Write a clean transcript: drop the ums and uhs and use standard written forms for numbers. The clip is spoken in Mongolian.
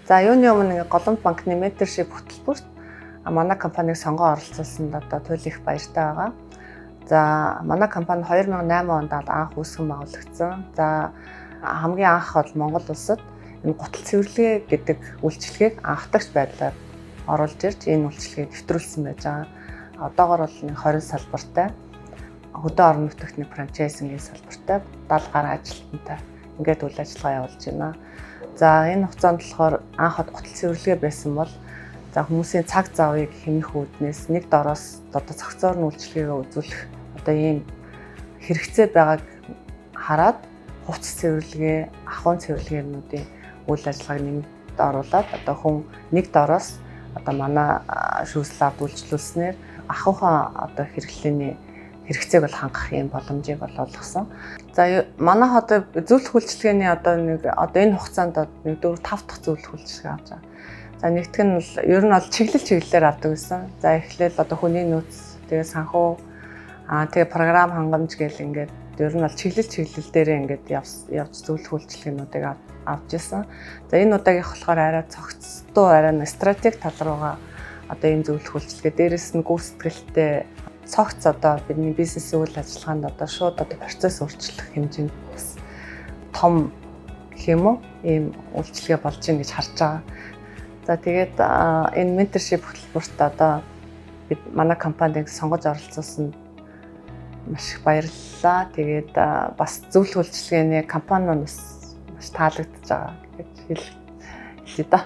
За юуны өмнө Голомт банкны менторшип хөтөлбөрт манай компаниг сонгон оролцуулсанд одоо туйлын их баяртай байгаа. За манай компани 2008 онд анх үүсгэн байгуулагдсан. За хамгийн анх бол Монгол улсад энэ гутал цэвэрлэгээ гэдэг үйлчилгээг анхдагч байдлаар оруулж ирж энэ үйлчилгээг нэвтрүүлсэн байж байгаа. Одоогоор бол 20 салбартай хөдөө орон нутагт франчайзингийн салбартай 70 гаруй ажилтнтай ингээд үйл ажиллагаа явуулж байна. За энэ хугацаанд болохоор анх гутал цэвэрлэгээ байсан бол за хүмүүсийн цаг завыг хэмнэх үүднээс нэг дороос одоо цогцоор нь үйлчилгээгээ үзүүлэх одоо ийм хэрэгцээ байгааг хараад хувцас цэвэрлэгээ, ахуйн цэвэрлэгээнүүдийн үйл ажиллагааг нэмэлт оруулаад одоо хүн нэг дороос одоо манай шүүслабд үйлчлүүлснээр ахуйхан одоо хэрэглээний хэрэгцээг бол хангах юм боломжийг бол олгосон. За манайх одоо зөвлөх үйлчилгээний одоо энэ хугацаанд 4-5 дахь зөвлөх үйлчилгээ авч байгаа. За нэгтгэх нь бол ер нь бол чиглэлээр авдаг гэсэн. За эхлээл одоо хүний нөөц, тэгээ санхүү, тэгээ програм хангамж гэл ингээд ер нь бол чиглэл дээрээ ингээд явж зөвлөх үйлчилгээнүүдийг авч ирсэн. За энэ удаагийнх болохоор арай цогцтой, арай стратеги тал руугаа одоо энэ зөвлөх үйлчилгээ дээрээс нь гүйцэтгэлтэй цогц одоо бидний бизнесийн үйл ажиллагаанд одоо шууд одоо процесс өөрчлөх хэмжээнд бас том гэх юм уу ийм үйлчилгээ болж ийн гэж харж байгаа. За тэгээд энэ менторшип хөтөлбөрт одоо бид манай компаниг сонгож оролцуулсанд маш их баярлалаа. Тэгээд бас зөвлөх үйлчилгээний компани нь бас маш таалагдж байгаа гэж хэлье да.